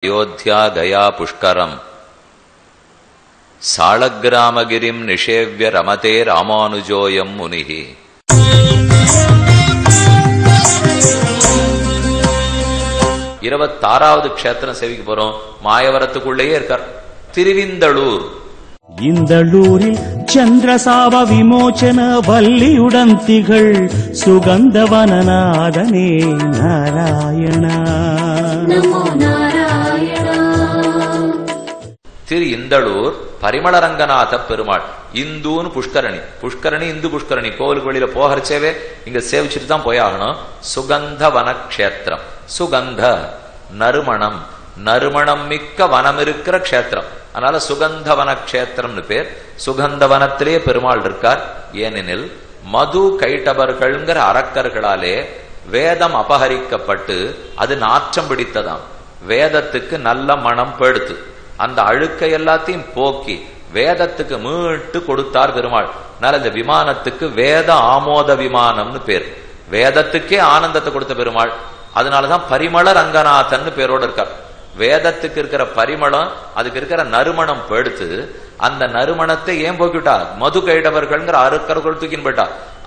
अयोध्या गया पुष्करम साळग्रामगिरिं निषेव्य रमते रामानुजोयं मुनिः. 26வது க்ஷேத்திரம் சேவிக்க போறோம். மாயவரத்துக்குள்ளேயே இருக்கார். திருவிந்தளூர். இந்தளூரில் சந்திரசாப விமோச்சன வல்லியுடன் திகழ் சுகந்தவனநாதனே நாராயணா நமோ நாராயணா. திரு இந்தளூர் பரிமளரங்கநாத பெருமாள். இந்துன்னு புஷ்கரணி, புஷ்கரணி இந்து புஷ்கரணி. கோவிலுக்கு வெளியில போகிறச்சேவே இங்க சேவிச்சுட்டு தான் போயாகணும். சுகந்த வனக்ஷேத்திரம். சுகந்த நறுமணம், நறுமணம் மிக்க வனம் இருக்கிற க்ஷேத்திரம். அதனால சுகந்த வனக்ஷேத்திரம்னு பேர். சுகந்த வனத்திலே பெருமாள் இருக்கார். ஏனெனில் மது கைட்டபர்கள்ங்கிற அரக்கர்களாலே வேதம் அபகரிக்கப்பட்டு அது நாற்றம் பிடித்ததாம். வேதத்துக்கு நல்ல மனம் படுத்து அந்த அழுக்கை எல்லாத்தையும் போக்கி வேதத்துக்கு மீட்டு கொடுத்தார் பெருமாள். அதனால இந்த விமானத்துக்கு வேத ஆமோத விமானம்னு பேர். வேதத்துக்கே ஆனந்தத்தை கொடுத்த பெருமாள். அதனாலதான் பரிமள ரங்கநாதன் பேரோடு இருக்கார். வேதத்துக்கு இருக்கிற பரிமளம், அதுக்கு இருக்கிற நறுமணம் படுத்து அந்த நறுமணத்தை ஏன் போக்கிட்டா? மது கைடவர்கள்ங்கிற அரக்கர்கள் தூக்கின்னு போயிட்டா.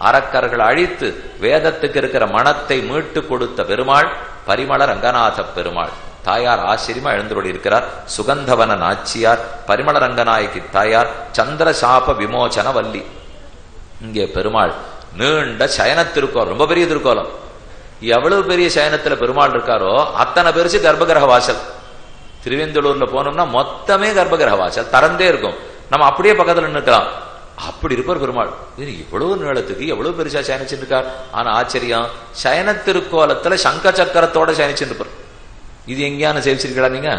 அரக்கர்கள் அழித்து வேதத்துக்கு இருக்கிற மனத்தை மீட்டு கொடுத்த பெருமாள் பரிமள ரங்கநாத பெருமாள். தாயார் ஆச்சரியமா எழுந்தோடி இருக்கிறார். சுகந்தவன நாச்சியார், பரிமள ரங்கநாயகி தாயார், சந்திரசாப விமோச்சன வள்ளி. இங்கே பெருமாள் நீண்ட சயன திருக்கோலம், ரொம்ப பெரிய திருக்கோலம். எவ்வளவு பெரிய சயனத்துல பெருமாள் இருக்காரோ அத்தனை பெருசு கர்ப்பகிரக வாசல். திருவெந்தலூர்ல போனோம்னா மொத்தமே கர்ப்பகிரக வாசல் திறந்தே இருக்கும். நம்ம அப்படியே பக்கத்துல நிற்கலாம். அப்படி இருப்பார் பெருமாள். இவ்வளவு நீளத்துக்கு எவ்வளவு பெருசா சயனிச்சுட்டு இருக்கார். ஆனா ஆச்சரியம், சயன திருக்கோலத்துல சங்க சக்கரத்தோட சயனிச்சுட்டு இருப்பார். இது எங்கேயான சேவிச்சிருக்கா? நீங்க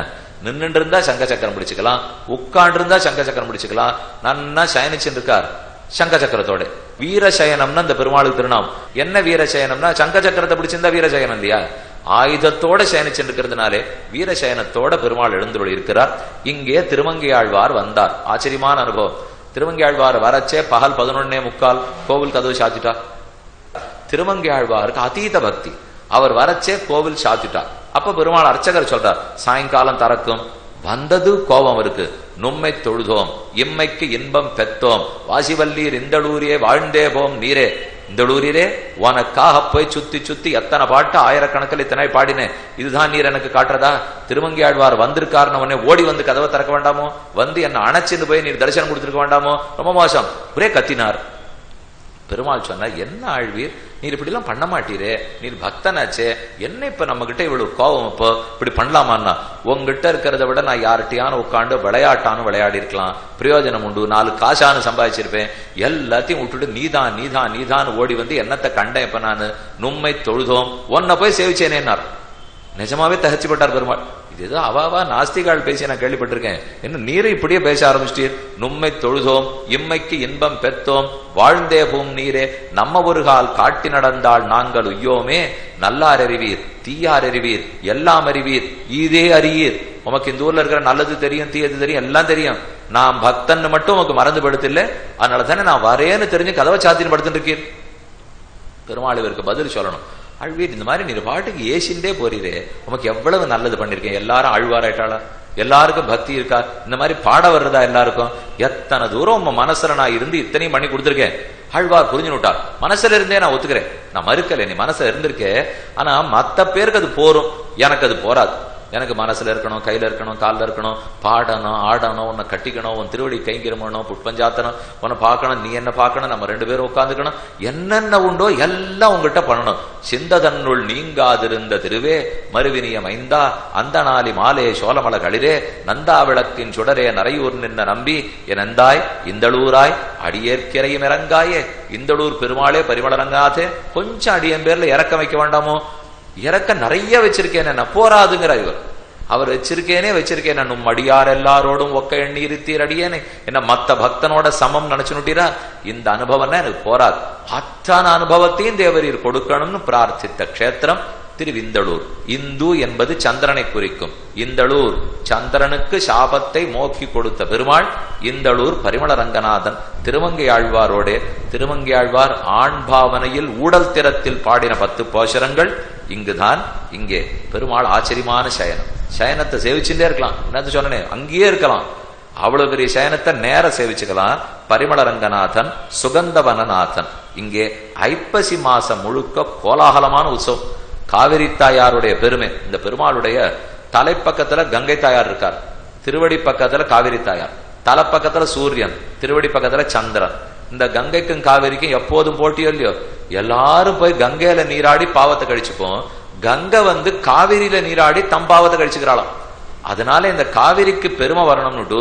நின்று இருந்தா சங்க சக்கரம் பிடிச்சுக்கலாம், உட்காண்டு இருந்தா சங்க சக்கரம் பிடிச்சுக்கலாம். நன்னா சயனிச்சுட்டு இருக்கார் சங்க சக்கரத்தோட. வீரசயனம்னா இந்த பெருமாளுக்கு திருநாம். என்ன வீரசயனம்னா சங்க சக்கரத்தை பிடிச்சிருந்தா வீரசயனம் இல்லையா? ஆயுதத்தோட சயனிச்சிருக்கிறதுனாலே வீரசயனத்தோட பெருமாள் எழுந்துள்ள இருக்கிறார். இங்கே திருமங்கையாழ்வார் வந்தார். ஆச்சரியமான அனுபவம். திருமங்கையாழ்வார் வரச்சே பகல் 11:45 கோவில் கதவு சாத்திட்டார். திருமங்கையாழ்வாருக்கு அதீத பக்தி. அவர் வரச்சே கோவில் சாத்திட்டார். அப்ப பெருமாள் அர்ச்சகர் சொல்றார், சாயங்காலம் திறக்கும். வந்தது கோபம் இருக்கு. நும்மை தொழுதோம், இம்மைக்கு இன்பம் பெத்தோம், வாசிவல்லீர் இந்தளூரியே வாழ்ந்தே போம் நீரே. இந்தளூரிலே உனக்காக போய் சுத்தி சுத்தி எத்தனை பாட்டு ஆயிரக்கணக்கில் இத்தனை பாடினேன். இதுதான் நீர் எனக்கு காட்டுறதா? திருமங்கையாழ்வார் வந்திருக்காருன்னு உடனே ஓடி வந்து கதவை திறக்க வேண்டாமோ? வந்து என்ன அணைச்சின்னு போய் நீர் தரிசனம் கொடுத்துருக்க வேண்டாமோ? ரொம்ப மோசம். ஒரே கத்தினார். பெருமாள் சொன்னார், என்ன ஆழ்வீர், நீர் இப்படி எல்லாம் பண்ண மாட்டீரே, நீர் பக்தனாச்சே, என்ன இப்ப நம்ம கிட்ட இவ்வளவு கோபம், இப்போ இப்படி பண்ணலாமான்னா? உங்ககிட்ட இருக்கிறத விட நான் யார்கிட்டயானு உட்காந்து விளையாட்டானு விளையாடி இருக்கலாம், பிரயோஜனம் உண்டு, 4 காசானு சம்பாதிச்சிருப்பேன். எல்லாத்தையும் விட்டுட்டு நீதான் நீதான் நீதான் ஓடி வந்து என்னத்தை கண்டேன் இப்ப நானு? நும்மை தொழுதோம், உன்னை போய் சேவிச்சேனேன்னார். நிஜமாவே தகச்சு போட்டார் பெருமாள். இது ஏதோ அவாவா நாஸ்திகால் பேசி நான் கேள்விப்பட்டிருக்கேன். இன்னும் நீரை இப்படியே பேச ஆரம்பிச்சிட்டீர். நும்மை தொழுதோம், இம்மைக்கு இன்பம் பெத்தோம், வாழ்ந்தே போம் நீரே. நம்ம ஒரு கால் காட்டி நடந்தால் நாங்கள் உய்யோமே. நல்லார் அறிவீர், தீயார் அறிவீர், எல்லாம் அறிவீர், ஈதே அறியீர். உமக்கு இந்த ஊர்ல இருக்கிற நல்லது தெரியும், தீயது தெரியும், எல்லாம் தெரியும். நான் பக்தன் மட்டும் உமக்கு மறந்து படுத்தில்ல. அதனால தானே நான் வரேன்னு தெரிஞ்சு கதவை சாத்தின்னு படுத்துட்டு இருக்கீர். பெருமாள் இவருக்கு பதில் சொல்லணும். அழ்வீர், இந்த மாதிரி நீர் பாட்டுக்கு ஏசிண்டே போறீரே, உமக்கு எவ்வளவு நல்லது பண்ணிருக்கேன். எல்லாரும் ஆழ்வாராயிட்டாளா? எல்லாருக்கும் பக்தி இருக்கா? இந்த மாதிரி பாட வர்றதா எல்லாருக்கும்? எத்தனை தூரம் உங்க மனசுல நான் இருந்து இத்தனையும் பண்ணி கொடுத்துருக்கேன். ஆழ்வார் புரிஞ்சுனுட்டார். மனசுல இருந்தே நான் ஒத்துக்கிறேன், நான் மறுக்கல, நீ மனசுல இருந்திருக்கேன். ஆனா மத்த பேருக்கு அது போரும், எனக்கு அது போராது. எனக்கு மனசுல இருக்கணும், கையில இருக்கணும், காலில் இருக்கணும், பாடணும், ஆடணும், உன்னை கட்டிக்கணும், உன் திருவடி கைங்கிரமணும், புட்பஞ்சாத்தணும், உன்னை பார்க்கணும், நீ என்ன பார்க்கணும், நம்ம 2 பேரும் உட்காந்துக்கணும், என்னென்ன உண்டோ எல்லாம் உங்ககிட்ட பண்ணணும். சிந்ததன்னுள் நீங்காதிருந்த திருவே மறுவினிய மைந்தா அந்த நாளி மாலே சோழமல களிரே நந்தா விளக்கின் சுடரே நரையூர் நின்ன நம்பி என் இந்தளூராய் அடியேற்கிறையும் இறங்காயே. இந்தளூர் பெருமாளே பரிமளரங்காதே, கொஞ்சம் அடியன் பேர்ல இறக்க வைக்க வேண்டாமோ? இறக்க நிறைய வச்சிருக்கேன், என்ன போராதுங்கிற இவர். அவர் வச்சிருக்கேனே நும் அடியார் எல்லாரோடும் ஒக்க எண்ணி இருத்தீர் அடியேனே. என்ன மத்த பக்தனோட சமம் நினைச்சுட்டீரா? இந்த அனுபவம்னா எனக்கு போராது. அத்தனை அனுபவத்தையும் தேவரீர் கொடுக்கணும்னு பிரார்த்தித்த க்ஷேத்திரம் திருவிந்தளூர். இந்து என்பது சந்திரனை குறிக்கும். இந்தளூர் சந்திரனுக்கு சாபத்தை மோக்கி கொடுத்த பெருமாள். இந்தளூர் பரிமள ரங்கநாதன். திருமங்கையாழ்வாரோடே, திருமங்கையாழ்வார் ஆண் பாவனையில் ஊடல் திறத்தில் பாடின 10 பாசுரங்கள் இங்குதான். இங்கே பெருமாள் ஆச்சரியமான சயனம். சயனத்தை சேவிச்சுட்டே இருக்கலாம். என்னது சொன்னனே, அங்கேயே இருக்கலாம். அவ்வளவு பெரிய சயனத்தை நேர சேவிச்சுக்கலாம். பரிமள ரங்கநாதன், சுகந்தவனநாதன். இங்கே ஐப்பசி மாசம் முழுக்க கோலாகலமான உற்சவம். காவிரி தாயாருடைய பெருமை. இந்த பெருமாளுடைய தலைப்பக்கத்துல கங்கை தாயார் இருக்கார், திருவடி பக்கத்துல காவிரி தாயார், தலைப்பக்கத்துல சூரியன், திருவடி பக்கத்துல சந்திரன். இந்த கங்கைக்கும் காவிரிக்கும் எப்போதும் போட்டியோ இல்லையோ, எல்லாரும் போய் கங்கையில நீராடி பாவத்தை கழிச்சுப்போம். கங்கை காவிரியில நீராடி தம் பாவத்தை கழிச்சுக்கிறாளாம். அதனால இந்த காவிரிக்கு பெருமை வரணும்னுட்டு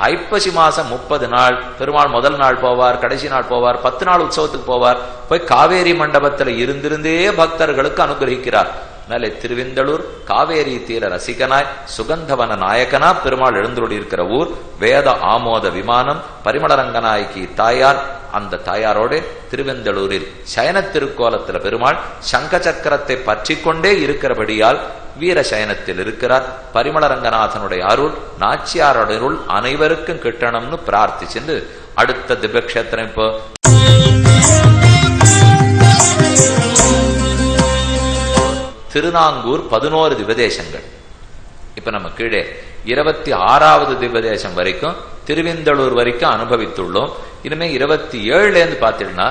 ஐப்பசி மாசம் 30 நாள் பெருமாள் முதல் நாள் போவார், கடைசி நாள் போவார், 10 நாள் உற்சவத்துக்கு போவார். போய் காவேரி மண்டபத்துல இருந்திருந்தே பக்தர்களுக்கு அனுகிரகிக்கிறார். அதனால திருவிந்தளூர் காவேரி தீர ரசிகனாய் சுகந்தவன நாயகனா பெருமாள் எழுந்தருளி இருக்கிற ஊர். வேத ஆமோத விமானம் பரிமளரங்கநாயகி தாயார். அந்த தாயாரோட திருவெந்தளூரில் சயன திருக்கோலத்துல பெருமாள் சங்க சக்கரத்தை பற்றி கொண்டே இருக்கிறபடியால் வீர சயனத்தில் இருக்கிறார். பரிமளரங்கநாதனுடைய அருள், நாச்சியாரோட அருள் அனைவருக்கும் கிட்டணும்னு பிரார்த்திச்சு அடுத்த திவ்யக்ஷேத்திரம் இப்போ திருநாங்கூர் 11 திவ்யதேசங்கள். இப்ப நம்ம கீழே 26வது திவ்யதேசம் வரைக்கும் திருவிந்தளூர் வரைக்கும் அனுபவித்துள்ளோம். இனிமே 27லேருந்து பார்த்தீங்கன்னா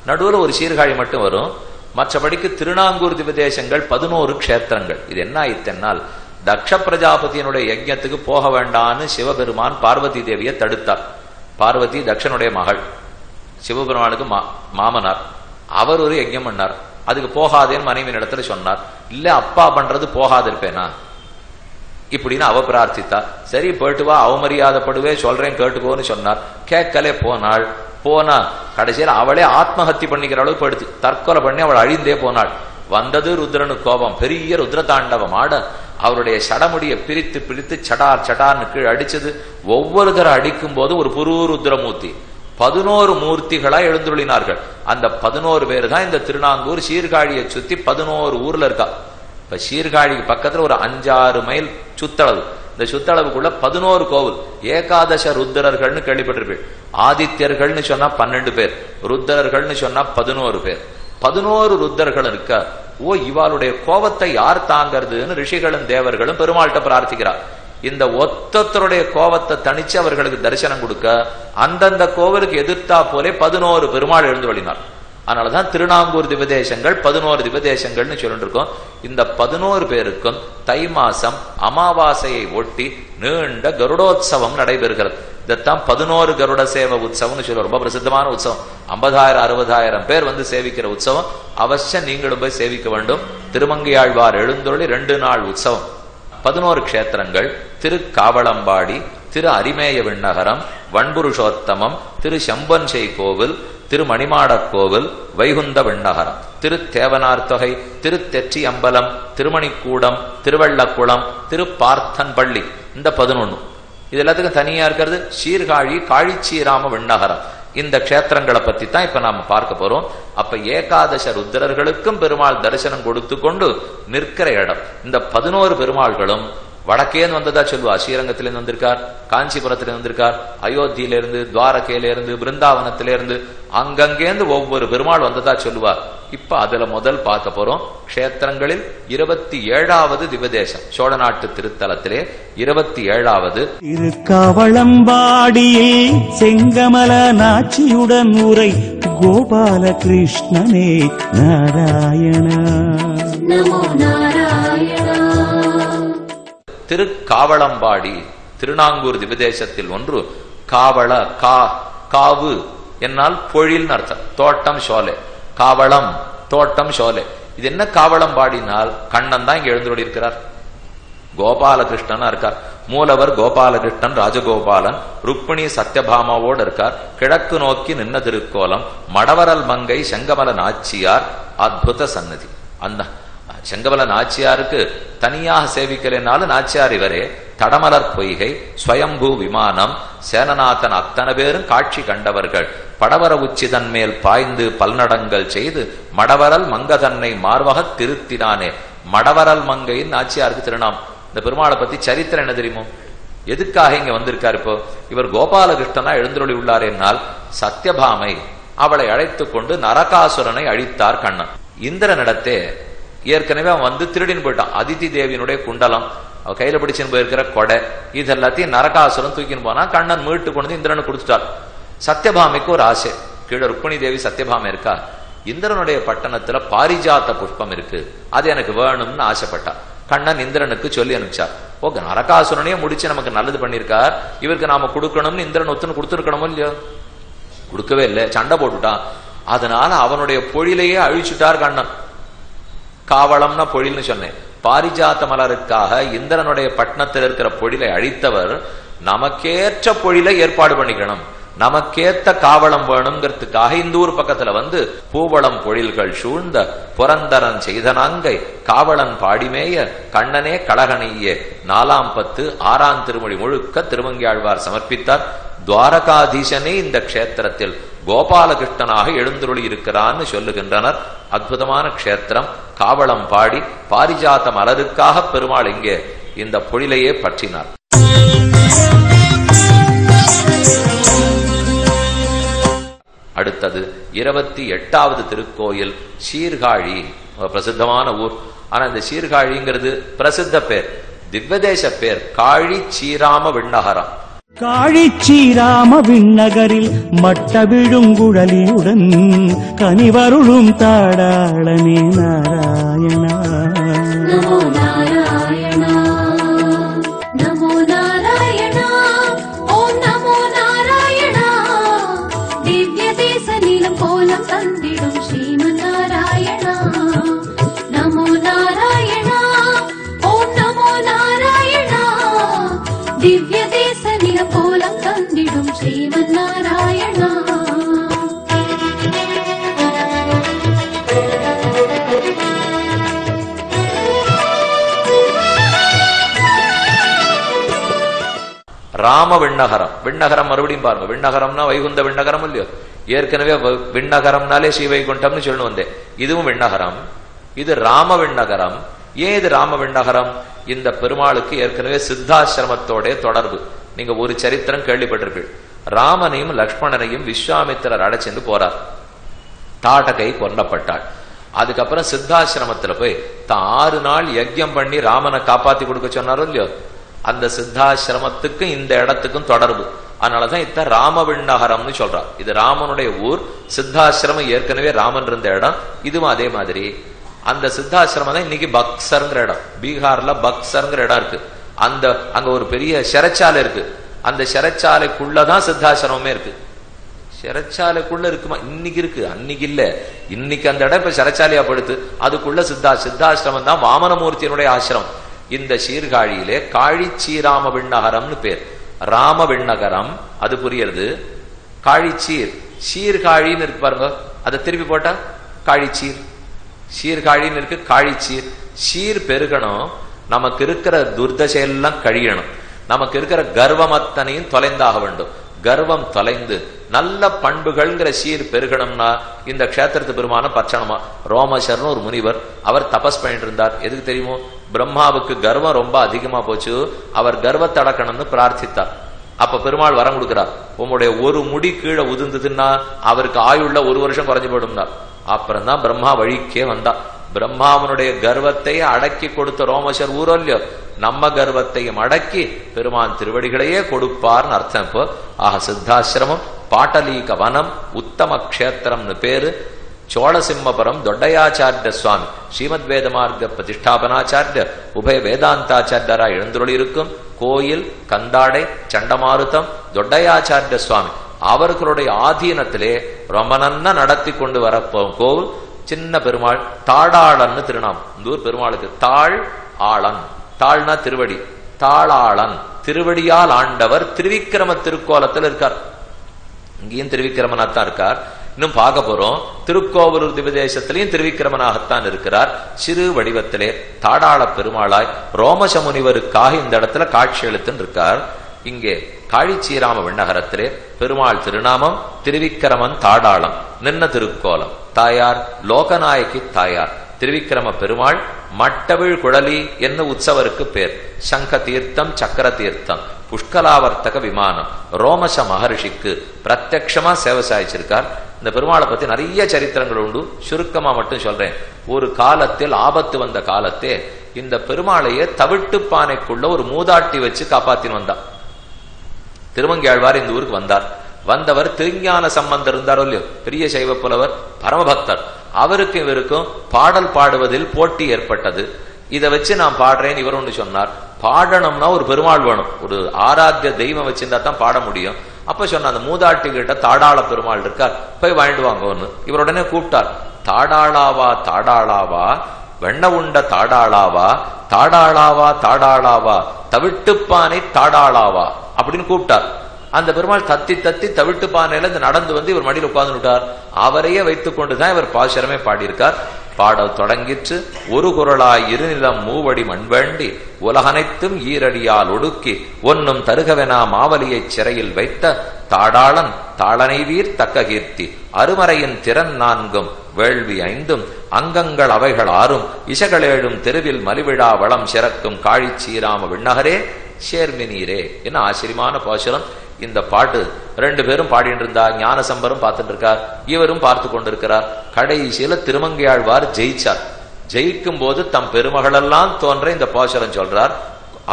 நடுவில் ஒரு சீர்காழி மட்டும் வரும். மற்றபடிக்கு திருநாங்கூர் திவ்யதேசங்கள் 11 க்ஷேத்திரங்கள். இது என்ன ஆயித்தென்னால், தக்ஷ பிரஜாபதியினுடைய யஜ்ஞத்துக்கு போக வேண்டான்னு சிவபெருமான் பார்வதி தேவியை தடுத்தார். பார்வதி தக்ஷனுடைய மகள், சிவபெருமானுக்கு மாமனார். அவர் ஒரு யஜ்ஞம் பண்ணார், அதுக்கு போகாதேன்னு மனைவியின் இடத்துல சொன்னார். இல்ல அப்பா பண்றது போகாதிருப்பேனா இப்படின்னு அவ பிரார்த்தித்தா. சரி போயிட்டு வா, அவமரியாதைப்படுவே, சொல்றேன் கேட்டுக்கோன்னு சொன்னார். கேட்கலே போனாள். போனா கடைசியில் அவளே ஆத்மஹத்தி பண்ணிக்கிற அளவுக்கு படுத்து தற்கொலை பண்ணி அவள் அழிந்தே போனாள். வந்தது ருத்ரனு கோபம், பெரிய ருத்ர தாண்டவம் ஆட அவருடைய சடமுடியை பிரித்து பிரித்து சடார் சடார்னு கீழ் அடிச்சது. ஒவ்வொரு தர அடிக்கும் போது ஒரு புரு ருத்ரமூர்த்தி 11 மூர்த்திகளா எழுந்துள்ளினார்கள். அந்த 11 பேர் தான் இந்த திருநாங்கூர். சீர்காழியை சுத்தி 11 ஊர்ல இருக்கா. இப்ப சீர்காழிக்கு பக்கத்துல ஒரு 5-6 மைல் சுத்தளவு. இந்த சுத்தளவுக்குள்ள 11 கோவில். ஏகாதச ருத்ரர்கள்னு கேள்விப்பட்டிருப்பீர்கள். ஆதித்யர்கள்னு சொன்னா 12 பேர், ருத்ரர்கள்னு சொன்னா 11 பேர். 11 ருத்ரர்கள் இருக்க. ஓ, இவாளுடைய கோபத்தை யார் தாங்கிறதுன்னு ரிஷிகளும் தேவர்களும் பெருமாள்கிட்ட பிரார்த்திக்கிறார். இந்த ஒத்தொத்தருடைய கோபத்தை தனிச்சு அவர்களுக்கு தரிசனம் கொடுக்க அந்தந்த கோவிலுக்கு எதிர்த்தா போலே 11 பெருமாள் எழுந்து வழினார். அதனாலதான் திருநாங்கூர் திவ்யதேசங்கள் 11 திவ்யதேசங்கள்னு சொல்லிட்டு இருக்கோம். இந்த 11 பேருக்கும் தை மாசம் அமாவாசையை ஒட்டி நீண்ட கருடோத்சவம் நடைபெறுகிறது. இதைத்தான் 11 கருட சேவ உற்சவம்னு சொல்லுவோம். ரொம்ப பிரசித்தமான உற்சவம். 50,000-60,000 பேர் சேவிக்கிற உற்சவம். அவசியம் நீங்களும் போய் சேவிக்க வேண்டும். திருமங்கையாழ்வார் எழுந்தொழி 2 நாள் உற்சவம். 11 க்ஷேத்திரங்கள்: திருக்காவளம்பாடி, திரு அரிமேய விண்ணகரம், வன்புருஷோத்தமம், திரு செம்பொன்சை கோவில், திருமணிமாடக் கோவில், வைகுந்த விண்ணகரம், திரு தேவனார் தொகை, திரு தெற்றி அம்பலம், திருமணிக்கூடம், திருவள்ளக்குளம், திரு பார்த்தன் பள்ளி. இந்த 11 இது எல்லாத்துக்கும் தனியா இருக்கிறது சீர்காழி காழிச்சீராம விண்ணகரம். இந்த க்ஷேத்திரங்களை பத்தி தான் இப்ப நாம பார்க்க போறோம். அப்ப ஏகாதச ருத்ரர்களுக்கும் பெருமாள் தரிசனம் கொடுத்து கொண்டு நிற்கிற இடம். இந்த 11 பெருமாள்களும் வடக்கேன்னு வந்ததா சொல்லுவா. ஸ்ரீரங்கத்திலிருந்து வந்திருக்கார், காஞ்சிபுரத்திலிருந்து வந்திருக்கார், அயோத்தியிலிருந்து, துவாரகையிலிருந்து, பிருந்தாவனத்திலிருந்து, அங்கங்கேந்து ஒவ்வொரு பெருமாள் வந்ததா சொல்லுவா. இப்ப அதுல முதல் பார்க்க போறோம் க்ஷேத்திரங்களில் 27வது திவ்யதேசம். சோழ நாட்டு திருத்தலத்திலே 27வது திருக்காவளம்பாடியில் செங்கமல நாச்சியுடன் உரை கோபாலகிருஷ்ணனே நாராயணா நமோ நாராயணா. திருக்காவளம்பாடி திருநாங்கூர் திவ்யதேசத்தில் ஒன்று. காவள காவு என்னால் பொழில் அர்த்தம். தோட்டம் சோலை. காவளம் தோட்டம் சோலை. இது என்ன காவளம்பாடினால் கண்ணன் தான் இங்க எழுந்தோடி இருக்கிறார். கோபாலகிருஷ்ணன் இருக்கார். மூலவர் கோபாலகிருஷ்ணன் ராஜகோபாலன். ருக்மிணி சத்யபாமாவோடு இருக்கார். கிழக்கு நோக்கி நின்ன திருக்கோலம். மடவரல் மங்கை செங்கமல நாச்சியார் அத்புத சன்னதி. அந்த செங்கமல நாச்சியாருக்கு தனியாக சேவிக்கலைனாலும் நாச்சியார் இவரே. தடமலர் பொய்கை, ஸ்வயம்பூ விமானம், சேனநாதன் அத்தனை பேரும் காட்சி கண்டவர்கள். படவர உச்சிதன் மேல் பாய்ந்து பல்நடங்கள் செய்து மடவரல் மங்கதன்னை மார்வகத் திருத்தினானே. மடவரல் மங்கையின் நாச்சியாருக்கு திருநாம். இந்த பெருமாளை பத்தி சரித்திரம் என்ன தெரியுமோ? எதுக்காக இங்க வந்திருக்கார்? இப்போ இவர் கோபாலகிருஷ்ணனா எழுந்தருளி உள்ளார் என்னால் சத்யபாமை அவளை அழைத்து கொண்டு நரகாசுரனை அழித்தார் கண்ணன். இந்திரனிடத்தே ஏற்கனவே அவன் திருடின்னு போயிட்டான். அதிதி தேவியினுடைய குண்டலம். அவ கையில பிடிச்சுன்னு போயிருக்கிற கொடை இது எல்லாத்தையும் நரகாசுரன் தூக்கின்னு போனா கண்ணன் மீட்டு கொண்டு இந்திரனு கொடுத்துட்டார். சத்யபாமைக்கு ஒரு ஆசை. கீழே ருக்மிணி தேவி சத்யபாமை இருக்கா, இந்திரனுடைய பட்டணத்துல பாரிஜாத்த புஷ்பம் இருக்கு, அது எனக்கு வேணும்னு ஆசைப்பட்டா. கண்ணன் இந்திரனுக்கு சொல்லி அனுப்பிச்சார். ஓகே, நரகாசுரனையே முடிச்சு நமக்கு நல்லது பண்ணிருக்கார், இவருக்கு நாம கொடுக்கணும்னு இந்திரன் ஒத்துன்னு கொடுத்துருக்கணுமோ இல்லையோ? கொடுக்கவே இல்லை, சண்டை போட்டுட்டான். அதனால அவனுடைய பொழிலையே அழிச்சுட்டார் கண்ணன். காவளம்னா பொழில்னு சொன்னேன். பாரிஜாத்த மலருக்காக இந்திரனுடைய பட்டணத்தில் இருக்கிற பொழிலை அழித்தவர் நமக்கேற்ற பொழிலை ஏற்பாடு பண்ணிக்கணும், நமக்கேத்த காவளம் வேணுங்கிறதுக்காக இந்த ஊர் பக்கத்துல வந்து பூவளம் பொழில்கள் சூழ்ந்த புரந்தரன் செய்தனாங்கை காவலன் பாடிமேய கண்ணனே கழகனையே 4ஆம் 10 6ஆம் திருமொழி முழுக்க திருமங்கியாழ்வார் சமர்ப்பித்தார். துவாரகாதீசனே இந்த க்ஷேத்திரத்தில் கோபாலகிருஷ்ணனாக எழுந்துருளி இருக்கிறான்னு சொல்லுகின்றனர். அற்புதமான க்ஷேத்திரம். காவளம் பாடி பாரிஜாத்த மலருக்காக பெருமாள் இங்கே இந்த பொழிலையே பற்றினார். அடுத்தது 28வது திருக்கோயில் சீர்காழி. பிரசித்தமான ஊர். ஆனா இந்த சீர்காழிங்கிறது பிரசித்த பேர், திவ்யதேச பேர். காழி சீராம விண்ணகரம். காழி சீராம விண்ணகரில் மட்ட விழுங்குழலியுடன் கனிவருளும் தாடாளனே நாராயணா. நமோ நாராயணா, நமோ நாராயணா, ஓம் நமோ நாராயணா. திவ்ய தேச நீலம் கோலம் தந்திடும் ஸ்ரீமன் நாராயணா. நமோ நாராயணா, ஓம் நமோ நாராயணா. திவ்ய தேச நீலம் கோலம் தந்திடும் ஸ்ரீமன் நாராயணா. ராம விண்ணகரம். விண்ணகரம் மறுபடியும் பாருங்க, விண்ணகரம்னா வைகுந்த விண்ணகரம் இல்லையோ? ஏற்கனவே விண்ணகரம்னாலே ஸ்ரீவைகுண்டம்னு சொல்லு வந்தேன். இதுவும் விண்ணகரம், இது ராம விண்ணகரம். ஏன் இது ராம விண்ணகரம்? இந்த பெருமாளுக்கு ஏற்கனவே சித்தாசிரமத்தோட தொடர்பு. நீங்க ஒரு சரித்திரம் கேள்விப்பட்டிருப்பீர்கள். ராமனையும் லக்ஷ்மணனையும் விஸ்வாமித்திரர் அடைச்சிட்டு போறார். தாட்டகை கொல்லப்பட்டாள். அதுக்கப்புறம் சித்தாசிரமத்துல போய் 6 நாள் யஜ்யம் பண்ணி ராமனை காப்பாத்தி கொடுக்க சொன்னாரோ இல்லையோ? அந்த சித்தாசிரமத்துக்கு இந்த இடத்துக்கும் தொடர்பு. அதனாலதான் இத்த ராம விண்ணகரம்னு சொல்றா. இது ராமனுடைய ஊர். சித்தாசிரமம் ஏற்கனவே ராமன் இருந்த இடம். இதுவும் அதே மாதிரி. அந்த சித்தாசிரமம் தான் இன்னைக்கு பக்சர்ங்கிற இடம். பீகார்ல பக்சர்ங்கிற இடம் இருக்கு. அங்க ஒரு பெரிய சிறைச்சாலை இருக்கு. அந்த சிறைச்சாலைக்குள்ளதான் சித்தாசிரமமே இருக்கு. சிறைச்சாலைக்குள்ள இருக்குமா? இன்னைக்கு இருக்கு, அன்னைக்கு இல்ல. இன்னைக்கு அந்த இடம் இப்ப சிறைச்சாலையா படுத்து. அதுக்குள்ள சித்தாசிரமம் தான் வாமனமூர்த்தியினுடைய ஆசிரமம். இந்த சீர்காழியிலே காழி சீராம விண்ணகரம்னு பேர். ராம விண்ணகரம் அது புரியுது. காழிச்சீர், சீர்காழின்னு இருக்கு பாருங்க. அதை திருப்பி போட்டா காழிச்சீர். சீர்காழின்னு இருக்கு, காழிச்சீர். சீர் பெருகணும், நமக்கு இருக்கிற துர்தசையெல்லாம் கழியணும், நமக்கு இருக்கிற கர்வம் அத்தனையும் தொலைந்தாக வேண்டும். கர்வம் தொலைந்து நல்ல பண்புகள்ங்கிற சீர் பெருகணும்னா இந்த க்ஷேத்திரத்து பெருமான பட்சணமா. ரோமசர்னு ஒரு முனிவர், அவர் தபஸ் பண்ணிட்டு இருந்தார். எதுக்கு தெரியுமோ? பிரம்மாவுக்கு கர்வம் ரொம்ப அதிகமா போச்சு, அவர் கர்வத்தை அடக்கணும்னு பிரார்த்தித்தார். அப்ப பெருமாள் வரம் கொடுக்கிறார், உங்களுடைய ஒரு முடி கீழே உதிர்ந்ததுன்னா அவருக்கு ஆயுள்ள 1 வருஷம் குறைஞ்சு போயிடும்னா. அப்புறம் தான் பிரம்மா வழிக்கே வந்தா. பிரம்மாவனுடைய கர்வத்தை அடக்கி கொடுத்த ரோமசர் ஊரோ இல்லையோ? நம்ம கர்வத்தையும் அடக்கி பெருமான் திருவடிகளையே கொடுப்பார்னு அர்த்தம். இப்போ ஆக சித்தாசிரமம், பாட்டலீக வனம், உத்தம க்ஷேத்திரம்னு பேரு. சோழசிம்மபுரம் தொட்டையாச்சாரிய சுவாமி ஸ்ரீமத் வேத மார்க்க பிரதிஷ்டாபனாச்சாரிய உபய வேதாந்தாச்சாரியரா எழுந்துள்ளி இருக்கும் கோயில் கந்தாடை சண்டமாருத்தம் தொட்டையாச்சாரிய சுவாமி. அவர்களுடைய ஆதீனத்திலே ரொம்ப நன்னா நடத்தி கொண்டு வரப்போம் கோவில். சின்ன பெருமாள் தாடாளன்னு திருநாம். இந்த ஊர் பெருமாளுக்கு தாழ் ஆளன். தாழ்னா திருவடி, தாளாளன் திருவடியால் ஆண்டவர். திருவிக்கிரம திருக்கோலத்தில் இருக்கார். இங்கேயும் திருவிக்கிரமனாத்தான் இருக்கார். இன்னும் பார்க்க போறோம். திருக்கோவலூர் திவதேசத்திலையும் திருவிக்கிரமனாகத்தான் இருக்கிறார். சிறு வடிவத்திலே தாடாள பெருமாளாய் ரோமச முனிவருக்காக இந்த இடத்துல காட்சி அளித்துன்னு இருக்கார். இங்கே காழிச்சீராம விண்ணகரத்திலே பெருமாள் திருநாமம் திருவிக்கிரமன் தாடாளம். நின்ன திருக்கோலம் தாயார் லோகநாயகி தாயார். திருவிக்கிரம பெருமாள் மட்டவிழ் குழலி என்ன உற்சவருக்கு பேர். சங்க தீர்த்தம் சக்கர தீர்த்தம் புஷ்கலாவர்த்தக விமானம். ரோமச மகர்ஷிக்கு பிரத்யக்ஷமா சேவை சாய்ச்சிருக்கார். இந்த பெருமாளை பத்தி நிறைய சரித்திரங்கள் உண்டு, சுருக்கமா மட்டும் சொல்றேன். ஒரு காலத்தில் ஆபத்து வந்த காலத்தே இந்த பெருமாளையே தவிட்டு பானைக்குள்ள ஒரு மூதாட்டி வச்சு காப்பாத்தின்னு வந்தான். திருமங்கையாழ்வார் இந்த ஊருக்கு வந்தார். வந்தவர் திருஞான சம்பந்தர் இருந்தாரோ இல்லையோ, பெரிய சைவ புலவர், பரமபக்தர். அவருக்கும் இவருக்கும் பாடல் பாடுவதில் போட்டி ஏற்பட்டது. இதை வச்சு நான் பாடுறேன் இவர் ஒண்ணு சொன்னார். பாடணும்னா ஒரு பெருமாள் வேணும், ஒரு ஆராத்திய தெய்வம் வச்சிருந்தா தான் பாட முடியும். அப்ப சொன்ன அந்த மூதாட்டி கிட்ட தாடாள பெருமாள் இருக்கார், போய் வாங்கிட்டு வாங்க ஒண்ணு. இவர் உடனே கூப்பிட்டார். தாடாளாவா தாடாளாவா, வெண்ண உண்ட தாடாளாவா, தாடாளாவா தாடாளாவா, தவிட்டுப்பானை தாடாளாவா அப்படின்னு கூப்பிட்டார். அந்த பெருமாள் தத்தி தத்தி தவிட்டு பானையில இந்த நடந்து வந்து இவர் மடியில் உட்கார்ந்துட்டார். அவரையே வைத்துக் கொண்டுதான் இவர் பாசுரமே பாடியிருக்கார். பாடல் தொடங்கிற்று. ஒரு குரலாய் இருநிலம் மூவடி மண்வேண்டி உலகனைத்தும் ஈரடியால் ஒடுக்கி ஒன்னும் தருகவெனா மாவலியைச் சிறையில் வைத்த தாடாளன் தாளனைவீர் தக்க கீர்த்தி அருமறையின் திறன் 4 வேள்வி 5 அங்கங்கள் அவைகள் 6 இசகளேழும் தெருவில் மலிவிழா வளம் சிறக்கும் காழிச்சீராம விண்ணகரே சேர்மினீரே. என்ன ஆச்சரியமான பாசுரம். இந்த பாட்டு 2 பேரும் பாடிட்டு இருந்தா, ஞானசம்பரும் பார்த்துட்டு இருக்கார், இவரும் பார்த்து கொண்டிருக்கிறார். கடைசியில திருமங்கையாழ்வார் ஜெயிச்சார். ஜெயிக்கும் போது தம் பெருமகளெல்லாம் தோன்ற இந்த பாசுரம் சொல்றார்.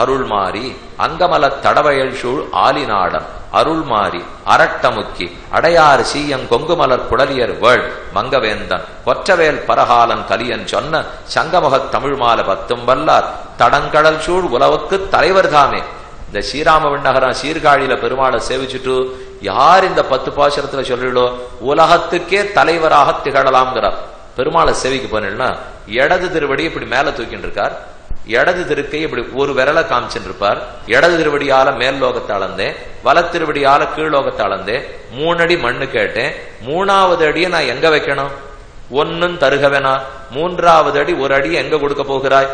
அருள்மாறி அங்கமல தடவயல் சூழ் ஆலிநாடன் அருள்மாறி அரட்டமுக்கி அடையாறு சீயங் கொங்குமலர் குடலியர் வேள் மங்கவேந்தன் கொற்றவேல் பரகாலன் கலியன் சொன்ன சங்கமுகத் தமிழ் மால 10 வல்லார் தடங்கடல் சூழ் உலவுக்கு தலைவர் தாமே. இந்த ஸ்ரீராம விண்ணகரம் சீர்காழியில பெருமாளை சேவிச்சுட்டு யார் இந்த 10 பாசுரத்துல சொல்றீங்களோ உலகத்துக்கே தலைவராக திகழலாம்ங்கிறார். பெருமாளை சேவிக்கு போனா இடது திருவடி இப்படி மேல தூக்கிட்டு இருக்கார், இடது திருக்கை இப்படி ஒரு விரலை காமிச்சுட்டு இருப்பார். இடது திருவடியால மேல் லோகத்தை அளந்தேன், வல திருவடியால கீழ்லோகத்தை அளந்தேன். 3 அடி மண்ணு கேட்டேன், 3வது அடியை நான் எங்க வைக்கணும்? ஒன்னும் தருகவேனா, 3வது அடி ஒரு அடி எங்க கொடுக்க போகிறாய்?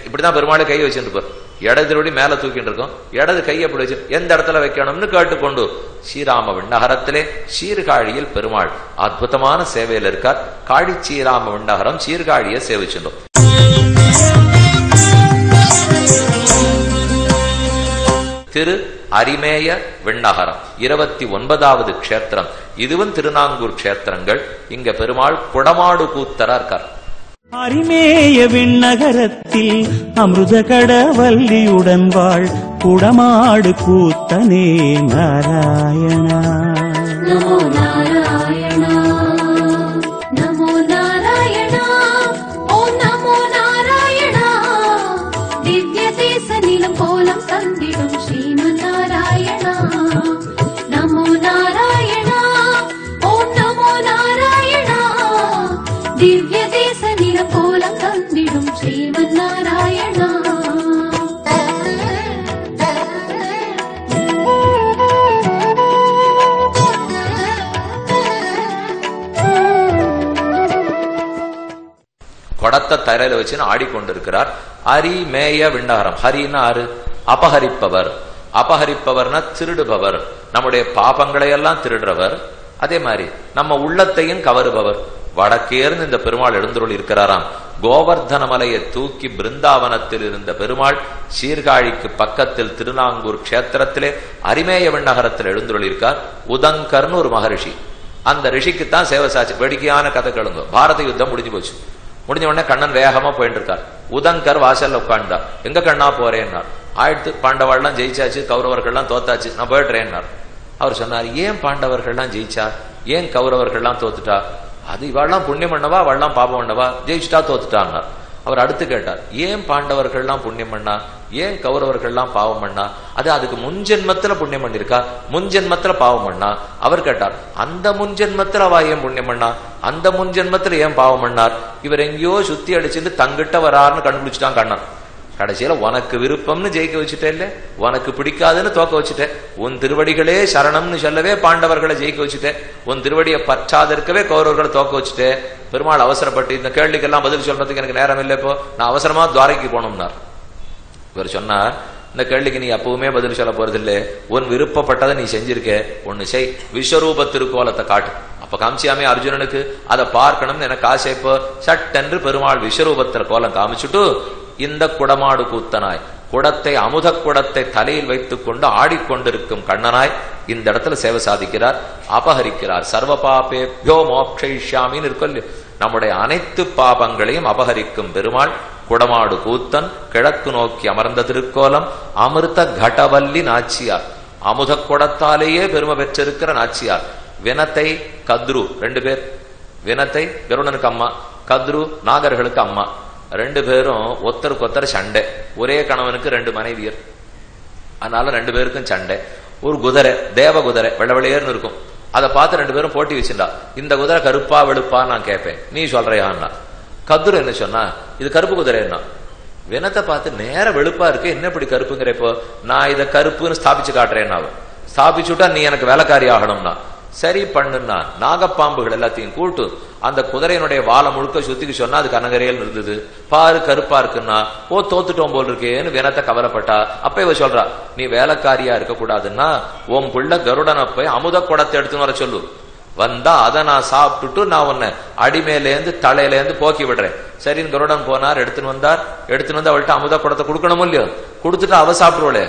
இப்படிதான் பெருமாளை கை வச்சுட்டு இருப்பார். இடது திருவடி மேல தூக்கிட்டு இருக்கோம், இடது கை எப்படி வச்சு எந்த இடத்துல வைக்கணும்னு கேட்டுக்கொண்டு ஸ்ரீராம விண்ணகரத்திலே சீர்காழியில் பெருமாள் அற்புதமான சேவையில் இருக்கார். காழி ஸ்ரீராம விண்ணகரம் சீர்காழியை சேவிச்சுட்டோம். திரு அரிமேய விண்ணகரம் 29வது க்ஷேத்திரம். இதுவும் திருநாங்கூர் க்ஷேத்திரங்கள். இங்க பெருமாள் குடமாடு கூத்தரா இருக்கார். அரிமேய விண்ணகரத்தில் அமிர்த கடவல்லியுடன் வாழ் குடமாடு கூத்தனே நாராயணா. நமோ நாராயணா, நமோ நாராயணா, ஓம் நமோ நாராயணா. திவ்ய தேச நிலம் கோலம் தந்திடும் ஸ்ரீமன் நாராயணா. நமோ நாராயணா, ஓம் நமோ நாராயணா. திவ்ய தேச நிலம் கோலம் தந்திடும் ஸ்ரீமன் நாராயணா. கொடத்தை தரையில வச்சு ஆடிக்கொண்டிருக்கிறார். அரிமேய விண்ணகரம். ஹரின்னா ஆறு, அபகரிப்பவர். அபகரிப்பவர்னா திருடுபவர், நம்முடைய பாபங்களை எல்லாம் திருடுறவர். அதே மாதிரி நம்ம உள்ளத்தையும் கவருபவர். வடக்கேர்ந்து இந்த பெருமாள் எழுந்தருள் இருக்கிறாராம். கோவர்தன மலையை தூக்கி பிருந்தாவனத்தில் இருந்த பெருமாள் சீர்காழிக்கு பக்கத்தில் திருநாங்கூர் க்ஷேத்திரத்திலே அரிமேய விண்ணகரத்தில் எழுந்தருள் இருக்கார். உதங்கர்னு ஒரு மகரிஷி. அந்த ரிஷிக்குத்தான் சேவை சாட்சி. வேடிக்கையான கதை கேளுங்க. பாரத யுத்தம் முடிஞ்சு போச்சு. முடிஞ்ச உடனே கண்ணன் வேகமா போயிட்டு இருக்கார். உதங்கர் வாசல்ல உட்கார்ந்தார். எங்க கண்ணா போறேன்னார். ஆயிடுத்து, பாண்டவர்கள்லாம் ஜெயிச்சாச்சு, கௌரவர்கள்லாம் தோத்தாச்சு, நான் போயிடுறேன்னார். அவர் சொன்னார், ஏன் பாண்டவர்கள்லாம் ஜெயிச்சா, ஏன் கௌரவர்கள்லாம் தோத்துட்டா? அது இவாள்லாம் புண்ணியம் பண்ணவா, அவள்லாம் பாபம் பண்ணவா, ஜெயிச்சுட்டா தோத்துட்டான்னார். அவர் அடுத்து கேட்டார், ஏன் பாண்டவர்கள்லாம் புண்ணியம் பண்ணா, ஏன் கௌரவர்கள்லாம் பாவம் பண்ணா? அதுக்கு முன்ஜென்மத்துல புண்ணியம் பண்ணிருக்கா, முன்ஜென்மத்துல பாவம் பண்ணா? அவர் கேட்டார், அந்த முன்ஜென்மத்துல அவ ஏன் புண்ணியம் பண்ணா, அந்த முன்ஜென்மத்துல ஏன் பாவம் பண்ணார்? இவர் எங்கேயோ சுத்தி அடிச்சுட்டு தங்கிட்ட வராருன்னு கண்டுபிடிச்சிட்டான் கண்ணன். கடைசியில உனக்கு விருப்பம்னு ஜெயிக்க வச்சுட்டே, இல்ல உனக்கு பிடிக்காதுன்னு தோக்க வச்சுட்டேன். உன் திருவடிகளே சரணம்னு சொல்லவே பாண்டவர்களை ஜெயிக்க வச்சுட்டேன். உன் திருவடியை பற்றாத இருக்கவே கௌரவர்களை தோக்க வச்சுட்டே. பெருமாள் அவசரப்பட்டு இந்த கேள்விக்கெல்லாம் பதில் சொல்றதுக்கு எனக்கு நேரம் இல்லை, இப்போ நான் அவசரமா துவாரைக்கு போனோம்னார். இவர் சொன்னார், இந்த கேள்விக்கு நீ அப்பவுமே பதில் சொல்ல போறது இல்லை, உன் விருப்பப்பட்டதை நீ செஞ்சிருக்க, ஒன்னு செய், விஸ்வரூப திருக்கோலத்தை காட்டு. அப்ப காமிச்சியாமே அர்ஜுனனுக்கு அதை பார்க்கணும்னு எனக்கு ஆசை. இப்போ சட்டென்று பெருமாள் விஸ்வரூபத்திர கோலம் காமிச்சுட்டு இந்த குடமாடு கூத்தனாய், குடத்தை அமுத குடத்தை தலையில் வைத்துக் கொண்டு ஆடிக்கொண்டிருக்கும் கண்ணனாய் இந்த இடத்துல சேவை சாதிக்கிறார், அபகரிக்கிறார். சர்வ பாபேப்யோ மோக்ஷயிஷ்யாமின்னு இருக்கொல்லு, நம்முடைய அனைத்து பாபங்களையும் அபகரிக்கும் பெருமாள் குடமாடு கூத்தன் கிழக்கு நோக்கி அமர்ந்த திருக்கோலம் அமிர்த கடவல்லி நாச்சியார். அமுத குடத்தாலேயே பெருமை பெற்றிருக்கிற நாச்சியார். வினத்தை கத்ரு 2 பேர். வினத்தை கருடனுக்கு அம்மா, கத்ரு நாகர்களுக்கு அம்மா. 2 பேரும் ஒத்தருக்கு ஒத்தர் சண்டை. ஒரே கணவனுக்கு 2 மனைவியர், அதனால 2 பேருக்கும் சண்டை. ஒரு குதிரை, தேவ குதிரை, வெள்ளவெளியர்னு இருக்கும். அதை பார்த்து 2 பேரும் போட்டி வச்சுட்டா. இந்த குதிரை கருப்பா வெளுப்பா நான் கேட்பேன், நீ சொல்றியான்னா. கத்ரு என்ன சொன்னா, இது கருப்பு குதிரை என்ன. வினத்தை பார்த்து நேர வெளுப்பா இருக்கு, என்ன இப்படி கருப்புங்கிற, இப்போ நான் இதை கருப்புன்னு ஸ்தாபிச்சு காட்டுறேன்னா, ஸ்தாபிச்சுட்டா நீ எனக்கு வேலைக்காரி ஆகணும்னா. சரி பண்ணுன்னா நாகப்பாம்புகள் எல்லாத்தையும் கூட்டு அந்த குதிரையினுடைய வாழை முழுக்க சுத்திக்கு சொன்னா அது கனகரையில் இருந்தது. பாரு கருப்பா இருக்குன்னா, ஓ தோத்துட்டோம் போல் இருக்கேன்னு வினத்தை கவலைப்பட்டா. அப்ப இவ சொல்றா, நீ வேலைக்காரியா இருக்க கூடாதுன்னா உன் பிள்ளை கருடனை போய் அமுத குடத்தை எடுத்துன்னு வர சொல்லு. வந்தா அதை நான் சாப்பிட்டுட்டு நான் உன்னை அடிமேலேருந்து தலையிலேருந்து போக்கி விடுறேன். சரின்னு கருடன் போனார், எடுத்துன்னு வந்து அவள்கிட்ட அமுத குடத்தை கொடுக்கணும் இல்லையோ, கொடுத்துட்டு அவ சாப்பிடுவோளே.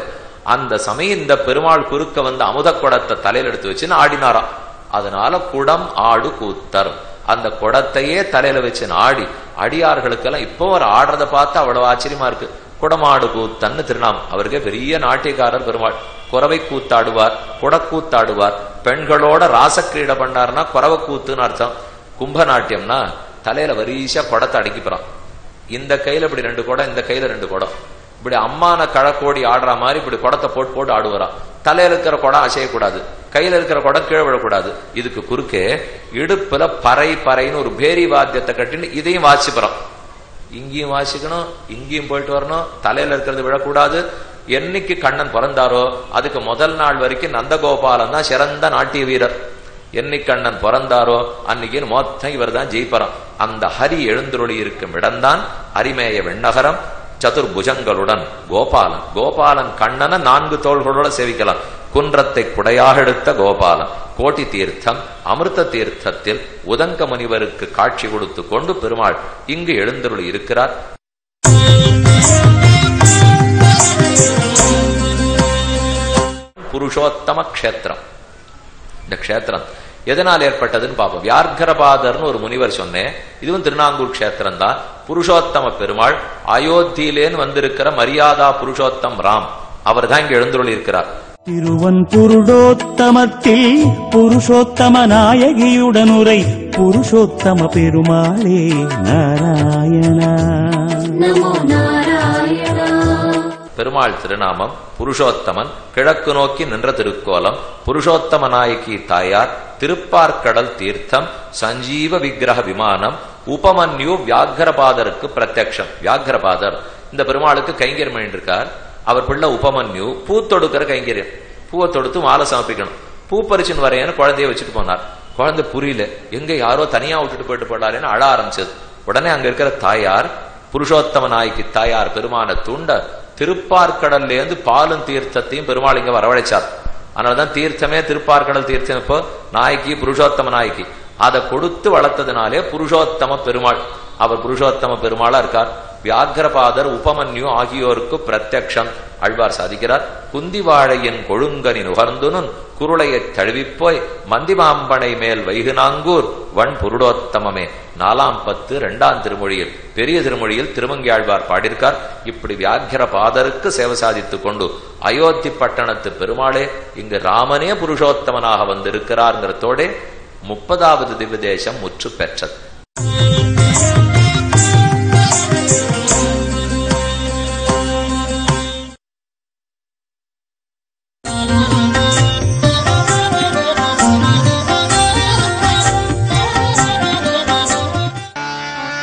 அந்த சமயம் இந்த பெருமாள் குறுக்க வந்து அமுத குடத்தை தலையில எடுத்து வச்சுன்னு ஆடினாராம். அதனால குடம் ஆடு கூத்தர். அந்த குடத்தையே தலையில வச்சு ஆடி அடியார்களுக்கெல்லாம் இப்போ ஒரு ஆடுறத பார்த்து அவ்வளவு ஆச்சரியமா இருக்கு. குடமாடு கூத்தன்னு திருநாமம். அவருக்கே பெரிய நாட்டியக்காரர் பெருமாள். குறவை கூத்தாடுவார், குடக்கூத்தாடுவார். பெண்களோட ராசக்கிரீடை பண்ணார்னா குறவை கூத்துன்னு அர்த்தம். கும்ப நாட்டியம்னா தலையில வரிசா குடத்தை அடக்கிப்புறான். இந்த கையில இப்படி 2 குடம், இந்த கையில 2 குடம். இப்படி அம்மான கழக்கோடி ஆடுற மாதிரி இப்படி குடத்தை போட்டு போட்டு ஆடுவாராம். தலையில இருக்கிற குடம் அசையக்கூடாது, கையில இருக்கிற குடம் கீழே விழக்கூடாது. இதுக்கு குறுக்கே இடுப்புல பறைன்னு ஒரு பேரி வாத்தியத்தை கட்டின்னு இதையும் வாசிப்புறோம். இங்கேயும் வாசிக்கணும், இங்கேயும் போயிட்டு வரணும், தலையில இருக்கிறது விழக்கூடாது. என்னைக்கு கண்ணன் பிறந்தாரோ அதுக்கு முதல் நாள் வரைக்கும் நந்தகோபாலன் தான் சிறந்த நாட்டிய வீரர். என்னைக்கு கண்ணன் பிறந்தாரோ அன்னைக்கு மொத்தம் இவர் தான் ஜெயிப்பறான். அந்த ஹரி எழுந்துருளி இருக்கும் இடம்தான் அரிமேய வெண்ணகரம். சதுர்புஜங்களுடன் கோபாலன் கண்ணனை 4 தோள்களோட சேவிக்கலாம். குன்றத்தை குடையாக எடுத்த கோபாலன் கோட்டி தீர்த்தம் அமிர்த தீர்த்தத்தில் உதங்க முனிவருக்கு காட்சி கொடுத்து கொண்டு பெருமாள் இங்கு எழுந்தருளி இருக்கிறார். புருஷோத்தம க்ஷேத்திரம். இந்த க்ஷேத்திரம் எதனால் ஏற்பட்டதுன்னு பார்ப்போம். வியார்கரபாதர்னு ஒரு முனிவர் சொன்னேன். இதுவும் திருநாங்கூர் க்ஷேத்திரம் தான். புருஷோத்தம பெருமாள் அயோத்தியிலேன்னு வந்திருக்கிற மரியாதா புருஷோத்தம் ராம், அவர் தான் இங்க எழுந்துள்ளி இருக்கிறார். திருவன் புருடோத்தமத்தில் புருஷோத்தம நாயகியுடன் உரை புருஷோத்தம பெருமாளே நாராயணா. நமோ நாராயணா. பெருமாள் திருநாமம் புருஷோத்தமன். கிழக்கு நோக்கி நின்ற திருக்கோலம். புருஷோத்தம நாயகி தாயார். திருப்பார்கடல் தீர்த்தம். சஞ்சீவ விக்கிரக விமானம். உபமன்யு வியாகரபாதருக்கு பிரத்யக்ஷம். வியாகரபாதர் இந்த பெருமாளுக்கு கைங்கரியம் பண்ணிருக்கார். அவர் பிள்ளை உபமன்யு பூ தொடுக்கிற கைங்கரியம். பூவை தொடுத்து மாலை சமர்ப்பிக்கணும். பூ பறிச்சுன்னு வரையன்னு குழந்தைய வச்சுட்டு போனார். குழந்தை புரியல, எங்க யாரோ தனியா விட்டுட்டு போயிட்டு போடாருன்னு அழ ஆரம்பிச்சது. உடனே அங்க இருக்கிற தாயார் புருஷோத்தம நாய்க்கு தாயார் பெருமான தூண்ட திருப்பார்கடல்ல இருந்து பாலும் தீர்த்தத்தையும் பெருமாள் இங்க வரவழைச்சார். அதனாலதான் தீர்த்தமே திருப்பார்கடல் தீர்த்தம். இப்போ நாய்க்கு புருஷோத்தம நாய்க்கு அதை கொடுத்து வளர்த்ததுனாலே புருஷோத்தம பெருமாள். அவர் புருஷோத்தம பெருமாளா இருக்கார். வியாகரபாதர் உபமன்யு ஆகியோருக்கு பிரத்யக்ஷம். ஆழ்வார் சாதிக்கிறார், குந்தி வாழையின் கொழுங்கனின் உகர்ந்துனுன் குருளையைத் தழுவிப்போய் மந்திமாம்பனை மேல் வைகுநாங்கூர் வன் புருடோத்தமமே. 4ஆம் 10 2ஆம் திருமொழியில், பெரிய திருமொழியில் திருமங்கி ஆழ்வார் பாடியிருக்கார். இப்படி வியாகரபாதருக்கு சேவை சாதித்துக் கொண்டு அயோத்தி பட்டணத்து பெருமாளே இங்கு ராமனே புருஷோத்தமனாக வந்திருக்கிறார்ங்கிறதோட 30வது திவ்ய தேசம் முற்று பெற்றது.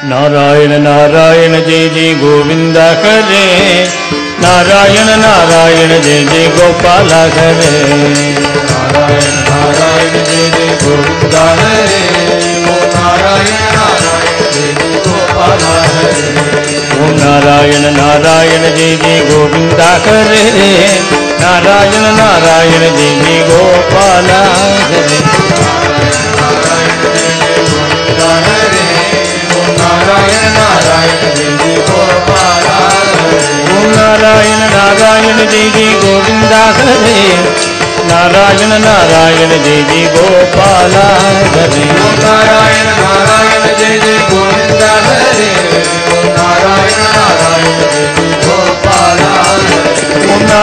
नारायण नारायण जय जय गोविंद हरे. नारायण नारायण जय जय गोपाल हरे. नारायण नारायण जय जय गोविंद हरे. ओम नारायण नारायण जय जय गोपाल हरे. ओम नारायण नारायण जय जय गोविंद हरे. नारायण नारायण जय जय गोपाल हरे. नारायण जय जय गोविंद हरे. नारायण नारायण जय जय गोपाल हरे. ओम नारायण नारायण जय जय गोविंद हरे. नारायण नारायण जय जय गोपाल हरे. ओम नारायण नारायण जय जय गोविंद हरे. ओम नारायण